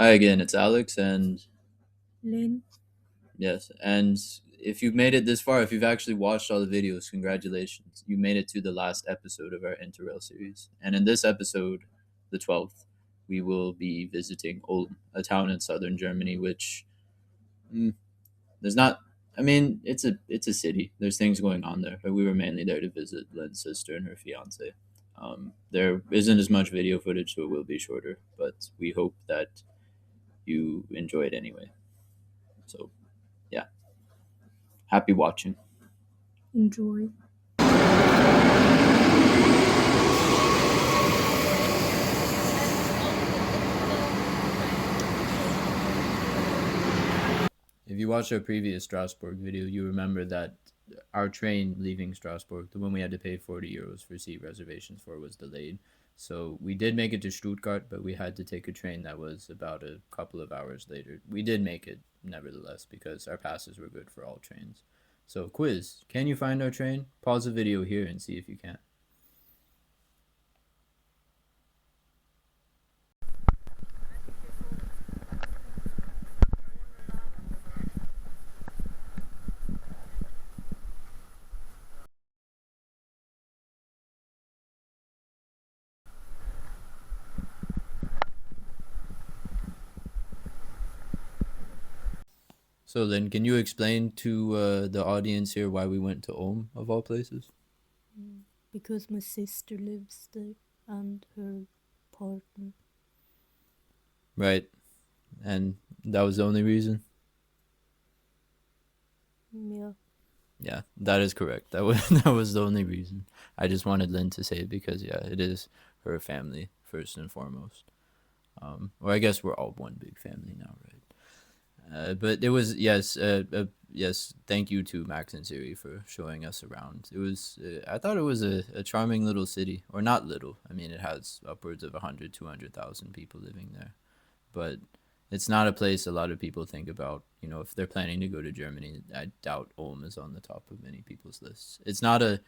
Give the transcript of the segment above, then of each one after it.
Hi again, it's Alex, and Linn. yes, and if you've made it this far, if you've actually watched all the videos, congratulations. You made it to the last episode of our Interrail series. And in this episode, the 12th, we will be visiting Ulm, a town in southern Germany, which mm, there's not I mean, it's a city. There's things going on there, but we were mainly there to visit Lynn's sister and her fiance. There isn't as much video footage, so it will be shorter, but we hope that you enjoy it anyway. So, yeah. Happy watching. Enjoy. If you watched our previous Strasbourg video, you remember that our train leaving Strasbourg, the one we had to pay 40 euros for seat reservations for, was delayed. So we did make it to Stuttgart, but we had to take a train that was about a couple of hours later. We did make it, nevertheless, because our passes were good for all trains. So, quiz, can you find our train? Pause the video here and see if you can. So then, can you explain to the audience here why we went to Ulm, of all places? Because my sister lives there and her partner. Right, and that was the only reason? Yeah. Yeah, that is correct. That was that was the only reason. I just wanted Lynn to say it because yeah, it is her family first and foremost. Or I guess we're all one big family now, right? But it was yes. Thank you to Max and Siri for showing us around. It was I thought it was a charming little city, or not little. I mean, it has upwards of 100, 200,000 people living there, but it's not a place a lot of people think about. You know, if they're planning to go to Germany, I doubt Ulm is on the top of many people's lists. It's not a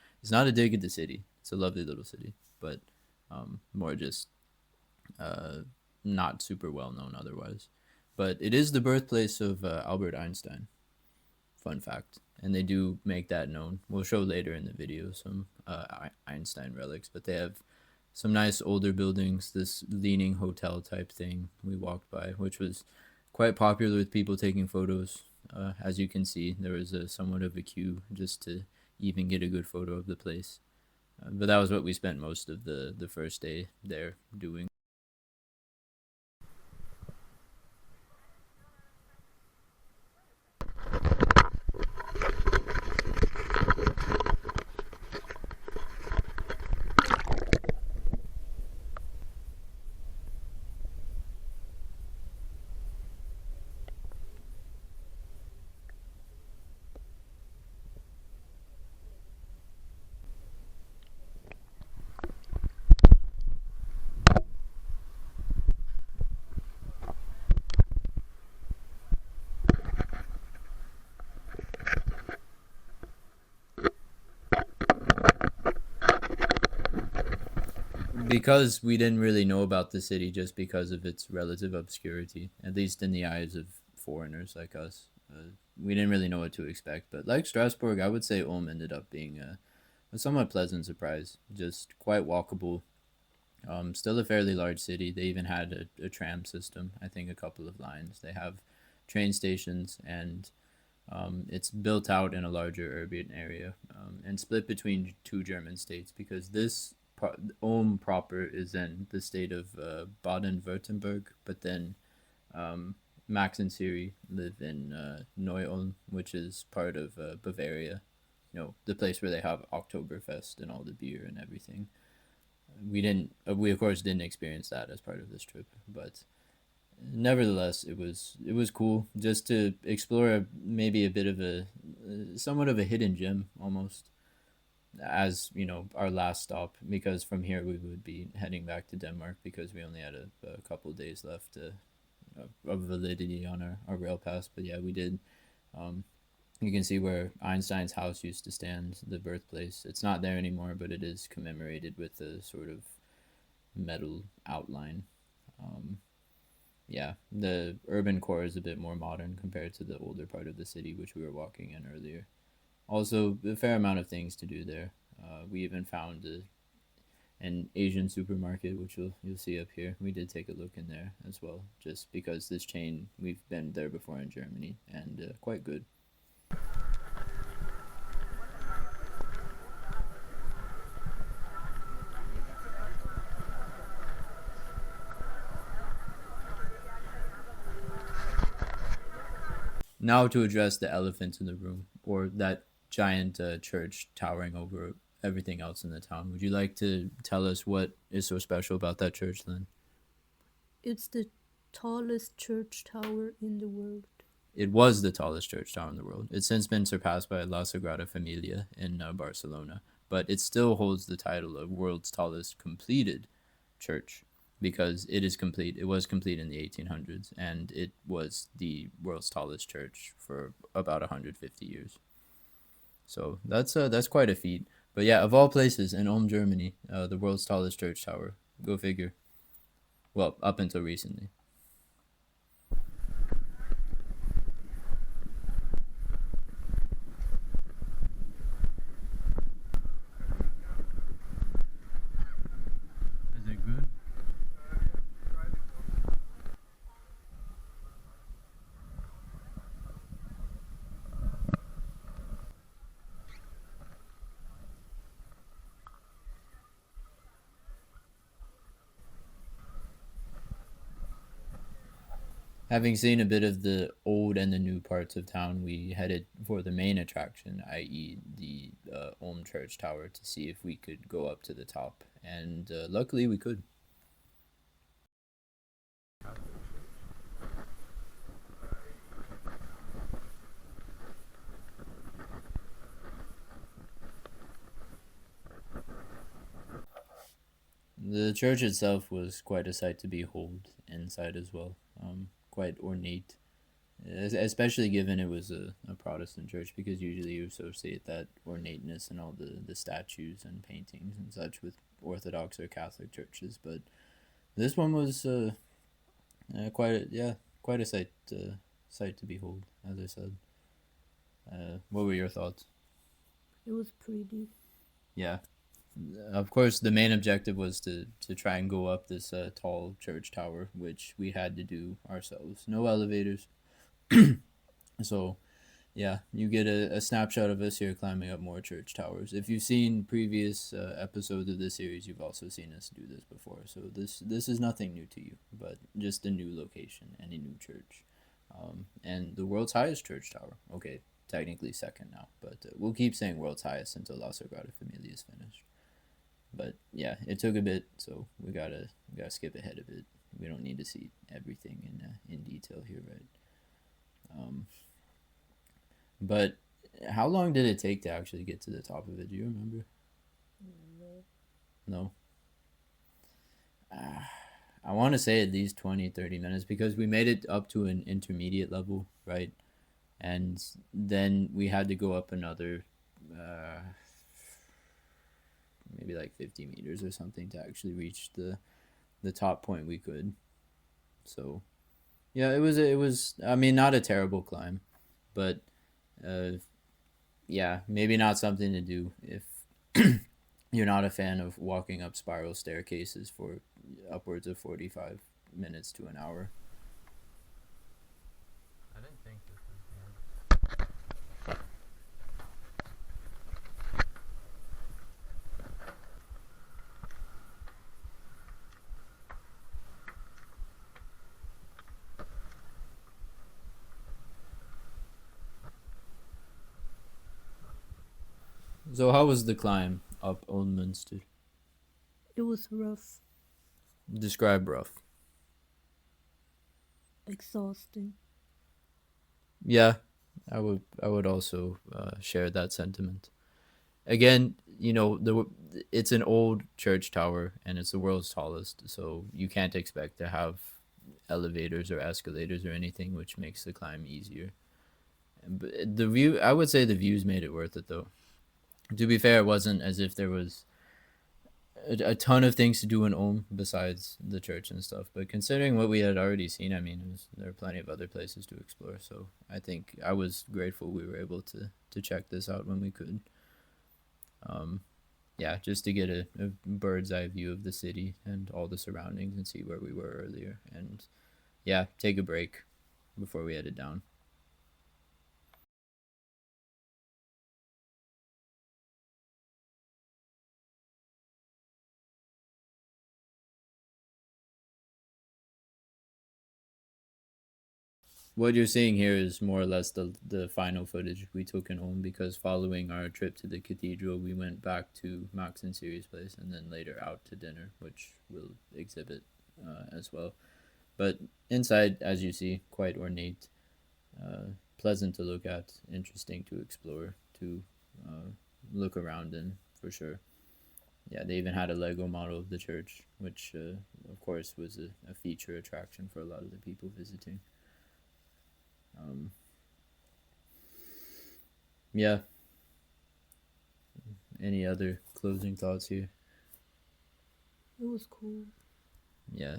dig at the city. It's a lovely little city, but more just uh, not super well known otherwise. But it is the birthplace of Albert Einstein. Fun fact, and they do make that known. We'll show later in the video some Einstein relics, but they have some nice older buildings. This leaning hotel type thing we walked by, which was quite popular with people taking photos. As you can see, there was a somewhat of a queue just to even get a good photo of the place. But that was what we spent most of the first day there doing. Because we didn't really know about the city just because of its relative obscurity, at least in the eyes of foreigners like us. We didn't really know what to expect, but like Strasbourg, I would say Ulm ended up being a somewhat pleasant surprise. Just quite walkable. Still a fairly large city. They even had a tram system, I think a couple of lines. They have train stations, and it's built out in a larger urban area and split between two German states because Ulm proper is in the state of Baden-Württemberg, but then um, Max and Siri live in Neu-Ulm, which is part of Bavaria. You know, the place where they have Oktoberfest and all the beer and everything. We of course didn't experience that as part of this trip, but nevertheless, it was cool just to explore maybe a bit of a somewhat of a hidden gem almost as you know our last stop because from here we would be heading back to Denmark because we only had a couple of days left of validity on our rail pass. But yeah, we did. Um, you can see where Einstein's house used to stand, the birthplace. It's not there anymore, but it is commemorated with a sort of metal outline. Um, yeah, the urban core is a bit more modern compared to the older part of the city, which we were walking in earlier. Also, a fair amount of things to do there. We even found an Asian supermarket, which you'll see up here. We did take a look in there as well, just because this chain we've been there before in Germany and quite good. Now to address the elephant in the room, or that giant church towering over everything else in the town. Would you like to tell us what is so special about that church, then? It's the tallest church tower in the world. It was the tallest church tower in the world. It's since been surpassed by La Sagrada Familia in Barcelona, but it still holds the title of world's tallest completed church because it is complete. It was complete in the 1800s, and it was the world's tallest church for about 150 years. So that's quite a feat. But yeah, of all places in Ulm, Germany, the world's tallest church tower. Go figure. Well, up until recently. Is it good? Having seen a bit of the old and the new parts of town, we headed for the main attraction, i.e., the Ulm Church Tower, to see if we could go up to the top. And luckily, we could. The church itself was quite a sight to behold inside as well. Quite ornate, especially given it was a Protestant church, because usually you associate that ornateness and all the statues and paintings and such with Orthodox or Catholic churches. But this one was quite a sight to behold, as I said. What were your thoughts? It was pretty. Yeah, of course, the main objective was to try and go up this tall church tower, which we had to do ourselves. No elevators, so yeah, you get a snapshot of us here climbing up more church towers. If you've seen previous episodes of this series, you've also seen us do this before. So this is nothing new to you, but just a new location and a new church, and the world's highest church tower. Okay, technically second now, but we'll keep saying world's highest until La Sagrada Familia is finished. But yeah, it took a bit, so we gotta skip ahead a bit. We don't need to see everything in detail here, right? Um, but how long did it take to actually get to the top of it? Do you remember? No. No. I want to say at least 20, 30 minutes because we made it up to an intermediate level, right? And then we had to go up another maybe like 50 meters or something to actually reach the top point we could. So yeah, it was. I mean, not a terrible climb, but uh, yeah, maybe not something to do if you're not a fan of walking up spiral staircases for upwards of 45 minutes to an hour. I didn't think this was bad. So how was the climb up Old Munster? It was rough, Describe rough. exhausting. Yeah, I would also share that sentiment. Again, it's an old church tower and it's the world's tallest, so you can't expect to have elevators or escalators or anything, which makes the climb easier. But the view, I would say the views made it worth it though. To be fair, it wasn't as if there was a ton of things to do in Ulm besides the church and stuff. But considering what we had already seen, I mean, there are plenty of other places to explore. So I think I was grateful we were able to check this out when we could. Um, yeah, just to get a bird's eye view of the city and all the surroundings and see where we were earlier. And yeah, take a break before we headed down. What you're seeing here is more or less the final footage we took in Ulm because following our trip to the cathedral, we went back to Max and Siri's place and then later out to dinner, which we'll exhibit as well. But inside, as you see, quite ornate, pleasant to look at, interesting to explore, to uh, look around in for sure. Yeah, they even had a Lego model of the church, which of course was a feature attraction for a lot of the people visiting. Um, yeah, any other closing thoughts here? It was cool. Yeah.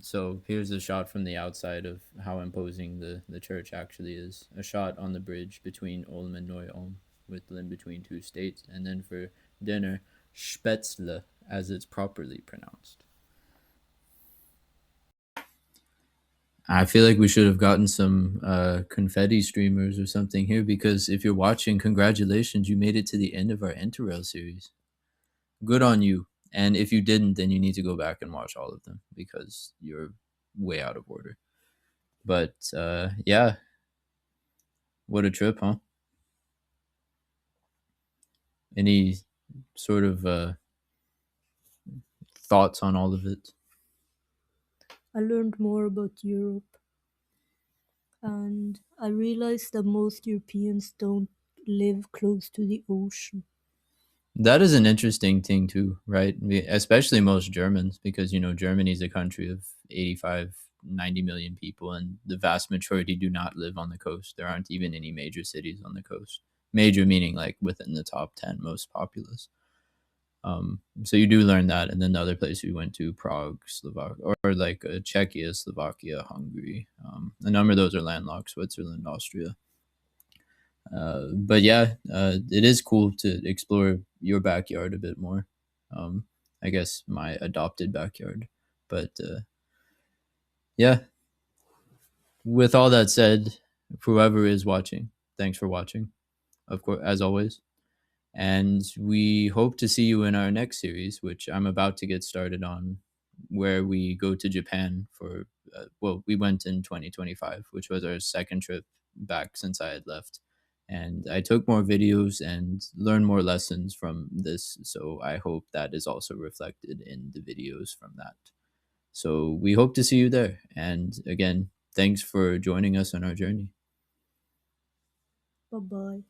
So here's a shot from the outside of how imposing the church actually is. A shot on the bridge between Ulm and Neu Ulm, with Linn between two states, and then for dinner, Spätzle, as it's properly pronounced. I feel like we should have gotten some confetti streamers or something here because if you're watching, congratulations, you made it to the end of our Interrail series. Good on you. And if you didn't, then you need to go back and watch all of them because you're way out of order. But yeah, what a trip, huh? Any sort of thoughts on all of it? I learned more about Europe, and I realized that most Europeans don't live close to the ocean. That is an interesting thing too, right? Especially most Germans, because Germany is a country of 85, 90 million people, and the vast majority do not live on the coast. There aren't even any major cities on the coast. Major meaning like within the top 10 most populous. So you do learn that, and then the other place we went to, Prague, Slovakia, or like Czechia, Slovakia, Hungary. A number of those are landlocked, Switzerland, Austria. But yeah, it is cool to explore your backyard a bit more. Um, I guess my adopted backyard. But yeah, with all that said, whoever is watching, thanks for watching, of course, as always. And we hope to see you in our next series, which I'm about to get started on, where we go to Japan for, well, we went in 2025, which was our second trip back since I had left. And I took more videos and learned more lessons from this. So I hope that is also reflected in the videos from that. So we hope to see you there. And again, thanks for joining us on our journey. Bye bye.